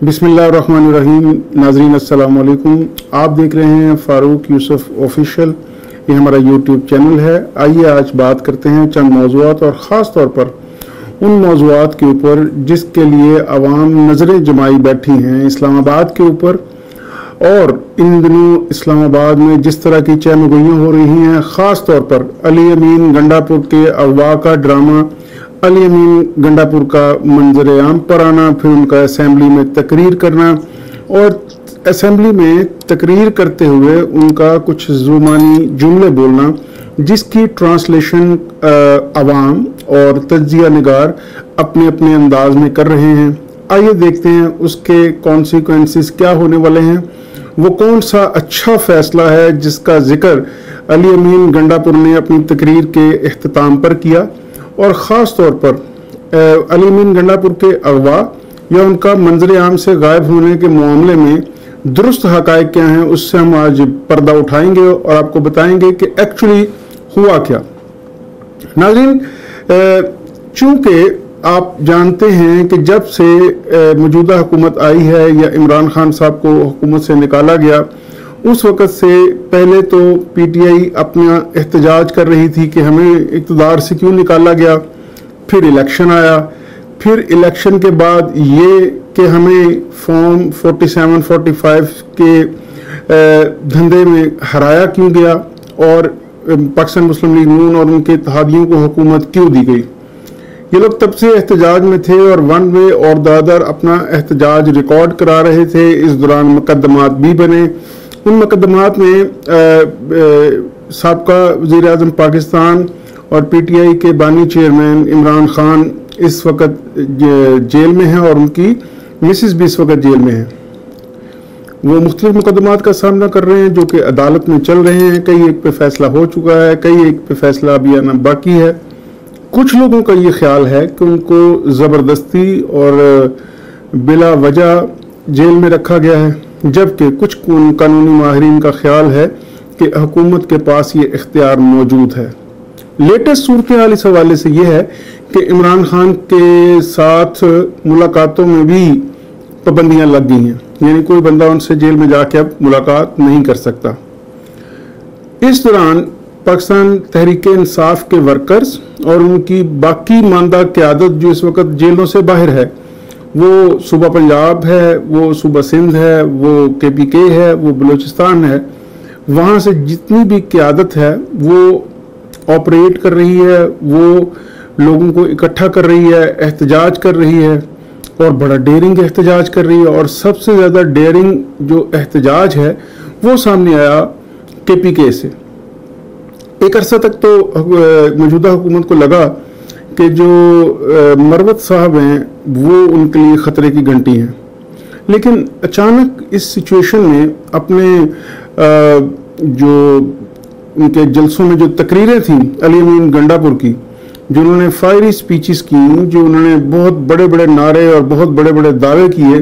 बिस्मिल्लाहिर्रहमानिर्रहीम। नाज़रीन अस्सलाम वालेकुम। आप देख रहे हैं फ़ारूक यूसुफ ऑफिशियल, ये हमारा यूट्यूब चैनल है। आइए आज बात करते हैं चंद मौज़ूआत और ख़ास तौर पर उन मौज़ूआत के ऊपर जिसके लिए अवाम नज़रें जमाई बैठी हैं इस्लामाबाद के ऊपर। और इन दिनों इस्लामाबाद में जिस तरह की चहमगोइयाँ हो रही हैं, ख़ास तौर पर अली अमीन गंडापुर के अगवा का ड्रामा, अली अमीन गंडापुर का मंजर आम पर आना, फिर उनका असेंबली में तकरीर करना और असेंबली में तकरीर करते हुए उनका कुछ ज़ुबानी जुमले बोलना, जिसकी ट्रांसलेशन अवाम और तज्जिया निगार अपने अपने अंदाज में कर रहे हैं। आइए देखते हैं उसके कॉन्सिक्वेंसेस क्या होने वाले हैं। वो कौन सा अच्छा फैसला है जिसका जिक्र अली अमीन गंडापुर ने अपनी तकरीर के इख्तिताम पर किया, और ख़ास तौर पर अली अमीन गंडापुर के अगवा या उनका मंजर आम से गायब होने के मामले में दुरुस्त हक़ाइक़ क्या हैं, उससे हम आज पर्दा उठाएंगे और आपको बताएंगे कि एक्चुअली हुआ क्या। नाज़रीन, चूँकि आप जानते हैं कि जब से मौजूदा हुकूमत आई है या इमरान खान साहब को हुकूमत से निकाला गया, उस वक़्त से पहले तो पीटीआई अपना एहतजाज कर रही थी कि हमें इक़्तिदार से क्यों निकाला गया। फिर इलेक्शन आया, फिर इलेक्शन के बाद ये कि हमें फॉर्म 47-45 के धंधे में हराया क्यों गया और पाकिस्तान मुस्लिम लीग नून और उनके इत्तेहादियों को हुकूमत क्यों दी गई। ये लोग तब से एहतजाज में थे और वन वे और द अदर अपना एहतजाज रिकॉर्ड करा रहे थे। इस दौरान मुकदमात भी बने। उन मुकदमात में साबका वज़ीर आज़म पाकिस्तान और पीटीआई के बानी चेयरमैन इमरान खान इस वक्त जेल में हैं और उनकी मिसिस भी इस वक्त जेल में है। वो मुख्तलिफ मुकदमात का सामना कर रहे हैं जो कि अदालत में चल रहे हैं। कई एक पे फैसला हो चुका है, कई एक पे फैसला अभी आना बाकी है। कुछ लोगों का ये ख्याल है कि उनको ज़बरदस्ती और बिला वजह जेल में रखा गया है, जबकि कुछ कानूनी माहिरीन का ख्याल है कि हुकूमत के पास ये इख्तियार मौजूद है। लेटेस्ट सूरत हाल इस हवाले से यह है कि इमरान खान के साथ मुलाकातों में भी पाबंदियां लग गई हैं, यानी कोई बंदा उनसे जेल में जाके अब मुलाकात नहीं कर सकता। इस दौरान पाकिस्तान तहरीक इंसाफ के वर्कर्स और उनकी बाकी मानदा क़यादत जो इस वक्त जेलों से बाहर है, वो सूबा पंजाब है, वो सूबा सिंध है, वो KPK है, वो बलूचिस्तान है, वहाँ से जितनी भी क़यादत है वो ऑपरेट कर रही है, वो लोगों को इकट्ठा कर रही है, एहतजाज कर रही है और बड़ा डेयरिंग एहतजाज कर रही है। और सबसे ज़्यादा डेयरिंग जो एहतजाज है वो सामने आया KPK से। एक अरसा तक तो मौजूदा हुकूमत को लगा कि जो मरवत साहब हैं वो उनके लिए ख़तरे की घंटी हैं, लेकिन अचानक इस सिचुएशन में अपने जो उनके जलसों में जो तकरीरें थी अली अमीन गंडापुर की, जो उन्होंने फायरी स्पीचेस की, जो उन्होंने बहुत बड़े बड़े नारे और बहुत बड़े बड़े दावे किए,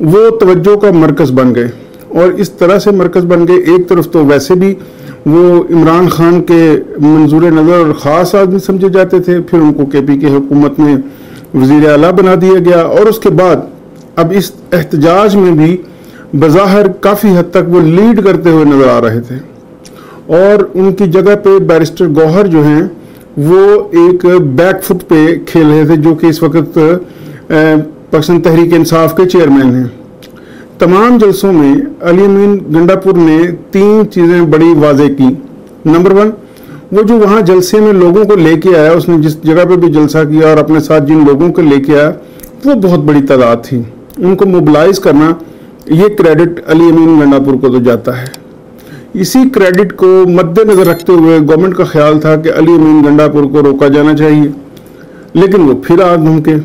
वो तवज्जो का मरकज़ बन गए। और इस तरह से मरकज़ बन गए, एक तरफ तो वैसे भी वो इमरान खान के मंजूर नज़र और ख़ास आदमी समझे जाते थे, फिर उनको KPK हुकूमत में वज़ीर आला बना दिया गया और उसके बाद अब इस एहतजाज में भी बज़ाहिर काफ़ी हद तक वो लीड करते हुए नज़र आ रहे थे। और उनकी जगह पे बैरिस्टर गौहर जो हैं वो एक बैक फुट पे खेल रहे थे, जो कि इस वक्त पाकिस्तान तहरीक इंसाफ के चेयरमैन हैं। तमाम जलसों में अली अमीन गंडापुर ने 3 चीज़ें बड़ी वाज़ेह की। नंबर 1, वो जो वहाँ जलसे में लोगों को लेके आया, उसने जिस जगह पे भी जलसा किया और अपने साथ जिन लोगों को लेके आया वो बहुत बड़ी तादाद थी। उनको मोबिलाइज करना, ये क्रेडिट अली अमीन गंडापुर को तो जाता है। इसी क्रेडिट को मद्देनज़र रखते हुए गवर्नमेंट का ख्याल था कि अली अमीन गंडापुर को रोका जाना चाहिए, लेकिन वो फिर आग धमके।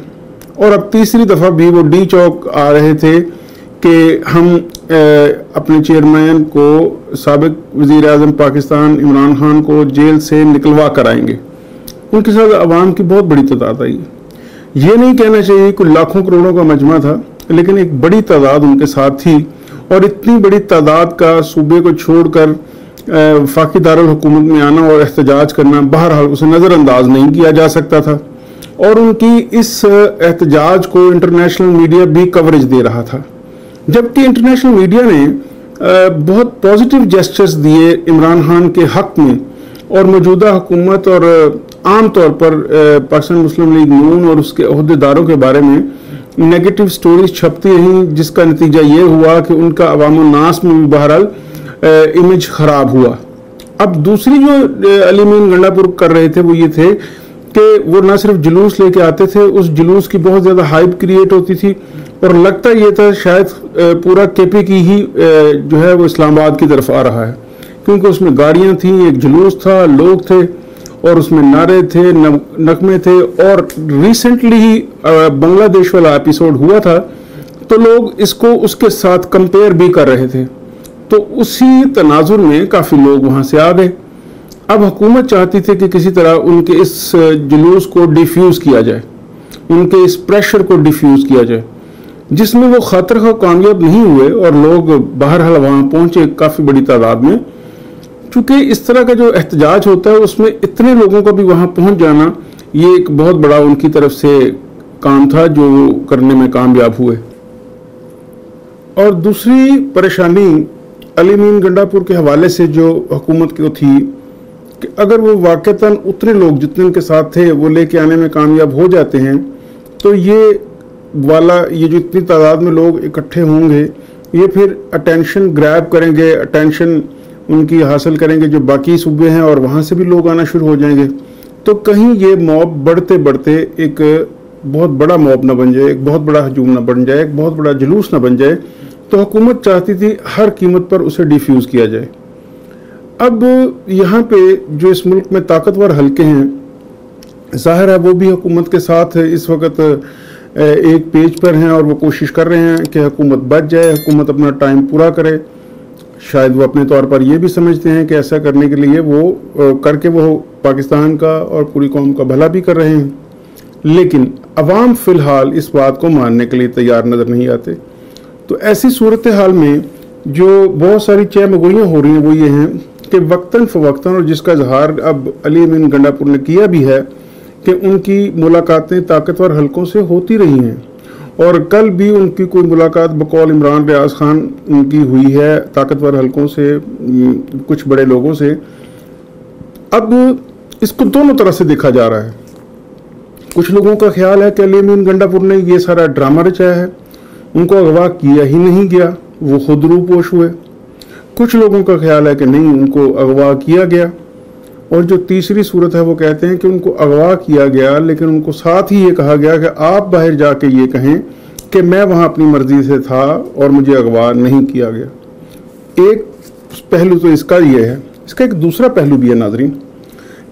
और अब तीसरी दफ़ा भी वो डी चौक आ रहे थे कि हम अपने चेयरमैन को, साबिक वज़ीर आज़म पाकिस्तान इमरान खान को जेल से निकलवा कर आएंगे। उनके साथ अवाम की बहुत बड़ी तादाद आई। ये नहीं कहना चाहिए कि लाखों करोड़ों का मजमा था, लेकिन एक बड़ी तादाद उनके साथ थी। और इतनी बड़ी तादाद का सूबे को छोड़कर वफाकी दारुल हुकूमत में आना और एहतजाज करना, बहरहाल उसे नज़रअंदाज नहीं किया जा सकता था। और उनकी इस एहतजाज को इंटरनेशनल मीडिया भी कवरेज दे रहा था, जबकि इंटरनेशनल मीडिया ने बहुत पॉजिटिव जेस्चर्स दिए इमरान खान के हक में और मौजूदा हुकूमत और आम तौर पर पाकिस्तान मुस्लिम लीग नून और उसके अहदेदारों के बारे में नेगेटिव स्टोरीज छपती रहीं, जिसका नतीजा ये हुआ कि उनका अवाम नास में भी बहरहाल इमेज खराब हुआ। अब दूसरी जो अली मीन गंडापुर कर रहे थे वो ये थे कि वो ना सिर्फ जुलूस लेके आते थे, उस जुलूस की बहुत ज़्यादा हाइप क्रिएट होती थी और लगता ये था शायद पूरा केपी की ही जो है वो इस्लामाबाद की तरफ आ रहा है, क्योंकि उसमें गाड़ियाँ थीं, एक जुलूस था, लोग थे और उसमें नारे थे, नगमे थे। और रिसेंटली ही बांग्लादेश वाला एपिसोड हुआ था तो लोग इसको उसके साथ कंपेयर भी कर रहे थे, तो उसी तनाजुर में काफ़ी लोग वहाँ से आ गए। अब हुकूमत चाहती थी कि किसी तरह उनके इस जुलूस को डिफ्यूज़ किया जाए, उनके इस प्रेशर को डिफ्यूज़ किया जाए, जिसमें वो खतर का कामयाब नहीं हुए और लोग बहरहाल वहाँ पहुँचे काफ़ी बड़ी तादाद में। चूँकि इस तरह का जो एहतजाज होता है उसमें इतने लोगों का भी वहाँ पहुँच जाना ये एक बहुत बड़ा उनकी तरफ से काम था जो करने में कामयाब हुए। और दूसरी परेशानी अली मीन गंडापुर के हवाले से जो हुकूमत को थी कि अगर वो वाक़तन उतने लोग जितने उनके साथ थे वो लेके आने में कामयाब हो जाते हैं तो ये जो इतनी तादाद में लोग इकट्ठे होंगे ये फिर अटेंशन ग्रैब करेंगे, अटेंशन उनकी हासिल करेंगे जो बाकी सूबे हैं और वहाँ से भी लोग आना शुरू हो जाएंगे। तो कहीं ये मॉब बढ़ते बढ़ते एक बहुत बड़ा मॉब ना बन जाए, एक बहुत बड़ा हजूम ना बन जाए, एक बहुत बड़ा जुलूस ना बन जाए। तो हुकूमत चाहती थी हर कीमत पर उसे डिफ्यूज़ किया जाए। अब यहाँ पे जो इस मुल्क में ताकतवर हल्के हैं ज़ाहिर है वो भी हुकूमत के साथ इस वक्त एक पेज पर हैं और वो कोशिश कर रहे हैं कि हुकूमत बच जाए, हुकूमत अपना टाइम पूरा करे। शायद वो अपने तौर पर ये भी समझते हैं कि ऐसा करने के लिए वो करके वो पाकिस्तान का और पूरी कौम का भला भी कर रहे हैं, लेकिन अवाम फ़िलहाल इस बात को मानने के लिए तैयार नज़र नहीं आते। तो ऐसी सूरत हाल में जो बहुत सारी चहमगोइयाँ हो रही हैं वो ये हैं कि वक्तन फ़वक्तन, और जिसका इजहार अब अली मीन गंडापुर ने किया भी है कि उनकी मुलाकातें ताकतवर हलकों से होती रही हैं और कल भी उनकी कोई मुलाकात बकौल इमरान रियाज खान उनकी हुई है ताकतवर हलकों से, कुछ बड़े लोगों से। अब इसको दोनों तरह से देखा जा रहा है। कुछ लोगों का ख्याल है कि अली मीन गंडापुर ने ये सारा ड्रामा रचाया है, उनको अगवा किया ही नहीं गया, वो खुद रूपोश हुए। कुछ लोगों का ख्याल है कि नहीं, उनको अगवा किया गया। और जो तीसरी सूरत है वो कहते हैं कि उनको अगवा किया गया लेकिन उनको साथ ही ये कहा गया कि आप बाहर जाके ये कहें कि मैं वहाँ अपनी मर्जी से था और मुझे अगवा नहीं किया गया। एक पहलू तो इसका ये है। इसका एक दूसरा पहलू भी है नाज़रीन,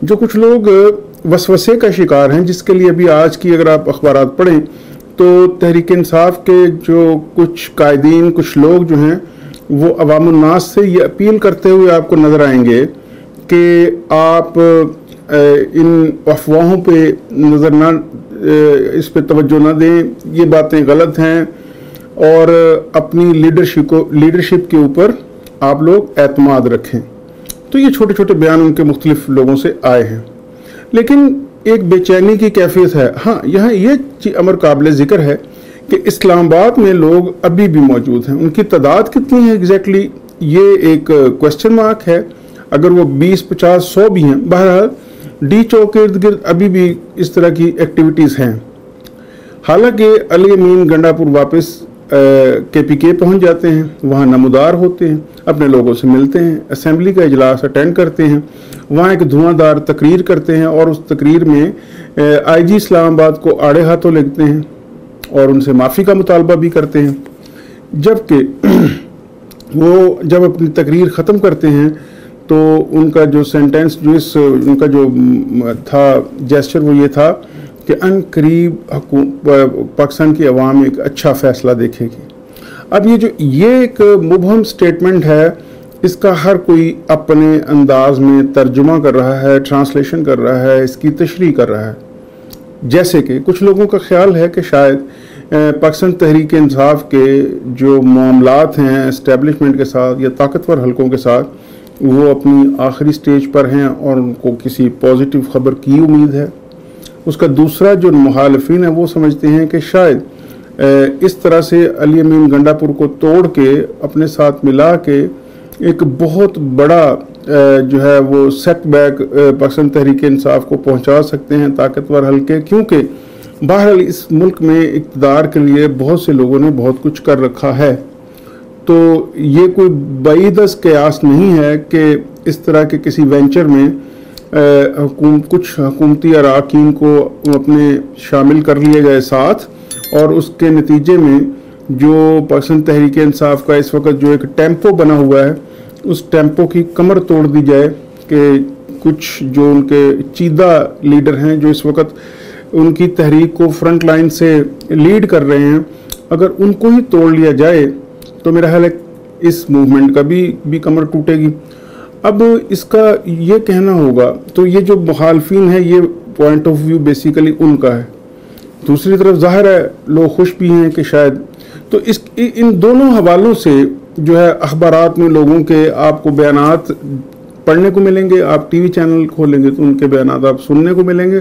जो कुछ लोग वसवसे का शिकार हैं, जिसके लिए अभी आज की अगर आप अखबारात पढ़ें तो तहरीक इंसाफ के जो कुछ कायदीन, कुछ लोग जो हैं वो अवाम उन्नास से ये अपील करते हुए आपको नज़र आएंगे कि आप इन अफवाहों पे नज़र ना, इस पे तवज्जो ना दें, ये बातें गलत हैं और अपनी लीडरशिप के ऊपर आप लोग एतमाद रखें। तो ये छोटे छोटे बयान उनके मुख्तलिफ लोगों से आए हैं, लेकिन एक बेचैनी की कैफियत है। हाँ, यहाँ ये अमर काबिल ज़िक्र है कि इस्लामाबाद में लोग अभी भी मौजूद हैं। उनकी तादाद कितनी है एग्जैक्टली ये एक क्वेश्चन मार्क है। अगर वो 20, 50, 100 भी हैं, बहरहाल डी चौक के इर्द गिर्द अभी भी इस तरह की एक्टिविटीज़ हैं। हालांकि अली मीन गंडापुर वापस KPK पहुंच जाते हैं, वहाँ नमूदार होते हैं, अपने लोगों से मिलते हैं, असम्बली का इजलास अटेंड करते हैं, वहाँ एक धुआंधार तकरीर करते हैं और उस तकरीर में IG इस्लामाबाद को आड़े हाथों लिखते हैं और उनसे माफ़ी का मुतालबा भी करते हैं। जबकि वो जब अपनी तकरीर ख़त्म करते हैं तो उनका जो सेंटेंस, उनका जो था जेस्चर वो ये था कि अनकरीब पाकिस्तान की अवाम एक अच्छा फ़ैसला देखेगी। अब ये एक मुबहम स्टेटमेंट है, इसका हर कोई अपने अंदाज में तर्जुमा कर रहा है, ट्रांसलेशन कर रहा है, इसकी तशरीह कर रहा है। जैसे कि कुछ लोगों का ख्याल है कि शायद पाकिस्तान तहरीक इंसाफ के जो मामलात हैं इस्टेब्लिशमेंट के साथ या ताकतवर हलकों के साथ, वो अपनी आखिरी स्टेज पर हैं और उनको किसी पॉजिटिव ख़बर की उम्मीद है। उसका दूसरा जो मुखालिफिन है वो समझते हैं कि शायद इस तरह से अली अमीन गंडापुर को तोड़ के अपने साथ मिला के एक बहुत बड़ा जो है वो सेटबैक पाकिस्तान तहरीक इंसाफ को पहुंचा सकते हैं ताकतवर हल्के, क्योंकि बहरहाल इस मुल्क में इक़्तिदार के लिए बहुत से लोगों ने बहुत कुछ कर रखा है। तो ये कोई बाईदस कयास नहीं है कि इस तरह के किसी वेंचर में कुछ हुकूमती अरकान को अपने शामिल कर लिया जाए साथ, और उसके नतीजे में जो पाकिस्तान तहरीक इंसाफ का इस वक्त जो एक टेम्पो बना हुआ है उस टेम्पो की कमर तोड़ दी जाए कि कुछ जो उनके चीदा लीडर हैं जो इस वक्त उनकी तहरीक को फ्रंट लाइन से लीड कर रहे हैं, अगर उनको ही तोड़ लिया जाए तो मेरा ख्याल है इस मूवमेंट का भी कमर टूटेगी। अब इसका ये कहना होगा, तो ये जो मुखालफिन है ये पॉइंट ऑफ व्यू बेसिकली उनका है। दूसरी तरफ जाहिर है लोग खुश भी हैं कि शायद, तो इन दोनों हवालों से जो है अखबारात में लोगों के आपको बयानात पढ़ने को मिलेंगे, आप टीवी चैनल खोलेंगे तो उनके बयानात आप सुनने को मिलेंगे,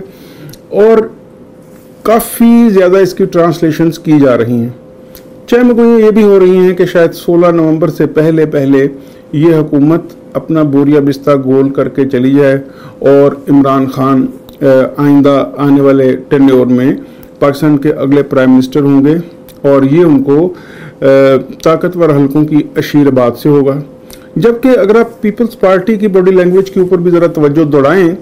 और काफ़ी ज़्यादा इसकी ट्रांसलेशंस की जा रही हैं। चहमगोइयाँ ये भी हो रही हैं कि शायद 16 नवंबर से पहले पहले ये हुकूमत अपना बोरिया बिस्ता गोल करके चली जाए और इमरान खान आइंदा आने वाले टेन्योर में पाकिस्तान के अगले प्राइम मिनिस्टर होंगे, और ये उनको ताकतवर हलकों की अशीरबाद से होगा। जबकि अगर आप पीपल्स पार्टी की बॉडी लैंग्वेज के ऊपर भी ज़रा तवज्जो दौड़ाएं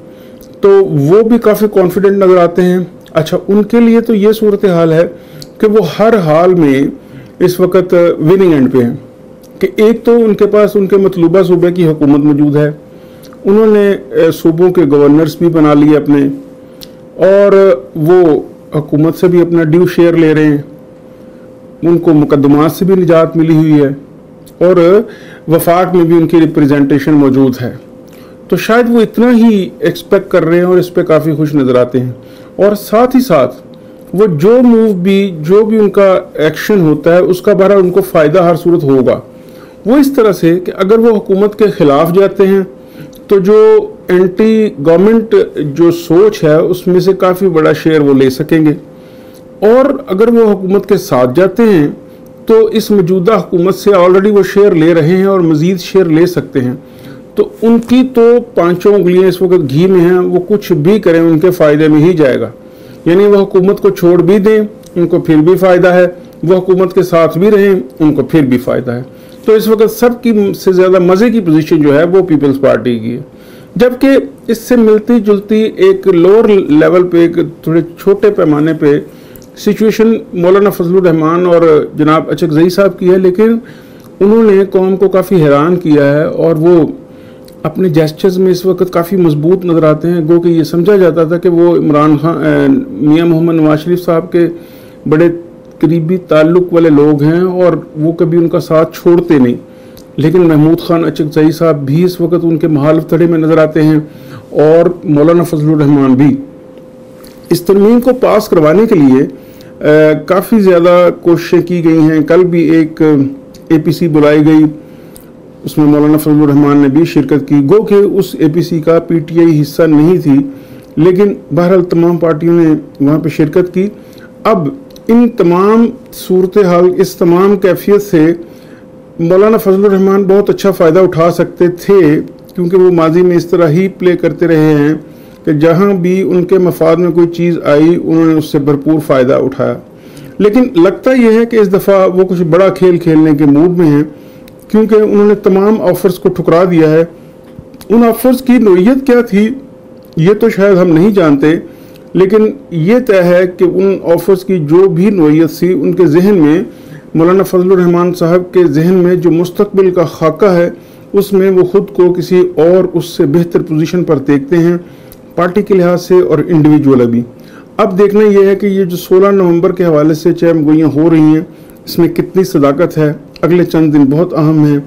तो वो भी काफ़ी कॉन्फिडेंट नज़र आते हैं। अच्छा, उनके लिए तो ये सूरत हाल है कि वो हर हाल में इस वक्त विनिंग एंड पे हैं कि एक तो उनके पास उनके मतलूबा सूबे की हुकूमत मौजूद है, उन्होंने सूबों के गवर्नर्स भी बना लिए अपने, और वो हुकूमत से भी अपना ड्यू शेयर ले रहे हैं, उनको मुकदमात से भी निजात मिली हुई है, और वफाक में भी उनकी रिप्रेजेंटेशन मौजूद है। तो शायद वो इतना ही एक्सपेक्ट कर रहे हैं और इस पर काफ़ी खुश नज़र आते हैं। और साथ ही साथ वो जो भी उनका एक्शन होता है उसका बहरा उनको फ़ायदा हर सूरत होगा। वो इस तरह से कि अगर वो हुकूमत के ख़िलाफ़ जाते हैं तो जो एंटी गवर्नमेंट जो सोच है उसमें से काफ़ी बड़ा शेयर वो ले सकेंगे, और अगर वो हुकूमत के साथ जाते हैं तो इस मौजूदा हुकूमत से ऑलरेडी वो शेयर ले रहे हैं और मज़ीद शेयर ले सकते हैं। तो उनकी तो पांचों उंगलियां इस वक्त घी में हैं, वो कुछ भी करें उनके फ़ायदे में ही जाएगा। यानी वह हुकूमत को छोड़ भी दें उनको फिर भी फ़ायदा है, वह हुकूमत के साथ भी रहें उनको फिर भी फ़ायदा है। तो इस वक्त सबकी से ज़्यादा मज़े की पोजीशन जो है वो पीपल्स पार्टी की है। जबकि इससे मिलती जुलती एक लोअर लेवल पे, एक थोड़े छोटे पैमाने पे सिचुएशन मौलाना फजलुर रहमान और जनाब अचकज़ई साहब की है, लेकिन उन्होंने कौम को काफ़ी हैरान किया है और वो अपने जेस्चर्स में इस वक्त काफ़ी मजबूत नज़र आते हैं। गो कि ये समझा जाता था कि वो इमरान खान मियाँ मोहम्मद नवाज शरीफ साहब के बड़े करीबी ताल्लुक़ वाले लोग हैं और वो कभी उनका साथ छोड़ते नहीं, लेकिन महमूद खान अचकज़ई साहब भी इस वक्त उनके मुखालिफ धड़े में नज़र आते हैं, और मौलाना फजलुर रहमान भी। इस तरमीम को पास करवाने के लिए काफ़ी ज़्यादा कोशिशें की गई हैं। कल भी एक APC बुलाई गई, उसमें मौलाना फजलुर रहमान ने भी शिरकत की। गो कि उस APC का PTI हिस्सा नहीं थी, लेकिन बहरहाल तमाम पार्टियों ने वहाँ पे शिरकत की। अब इन तमाम सूरत हाल, इस तमाम कैफियत से मौलाना फजलुर रहमान बहुत अच्छा फ़ायदा उठा सकते थे, क्योंकि वो माजी में इस तरह ही प्ले करते रहे हैं कि जहाँ भी उनके मफाद में कोई चीज़ आई उन्होंने उससे भरपूर फ़ायदा उठाया। लेकिन लगता यह है कि इस दफ़ा वो कुछ बड़ा खेल खेलने के मूड में हैं, क्योंकि उन्होंने तमाम ऑफ़र्स को ठुकरा दिया है। उन ऑफ़र्स की नोयत क्या थी ये तो शायद हम नहीं जानते, लेकिन ये तय है कि उन ऑफ़र्स की जो भी नोयत थी उनके जहन में, मौलाना फजलुर रहमान साहब के जहन में जो मुस्तकबिल का खाका है उसमें वो ख़ुद को किसी और उससे बेहतर पोजीशन पर देखते हैं, पार्टी के लिहाज से और इंडिविजुअल भी। अब देखना यह है कि ये जो 16 नवंबर के हवाले से चहमगोइयाँ हो रही हैं इसमें कितनी सदाकत है। अगले चंद दिन बहुत अहम हैं,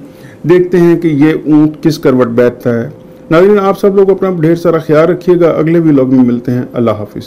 देखते हैं कि ये ऊँट किस करवट बैठता है। नाज़रीन, आप सब लोग अपना ढेर सारा ख्याल रखिएगा। अगले व्लॉग में मिलते हैं। अल्लाह हाफिज़।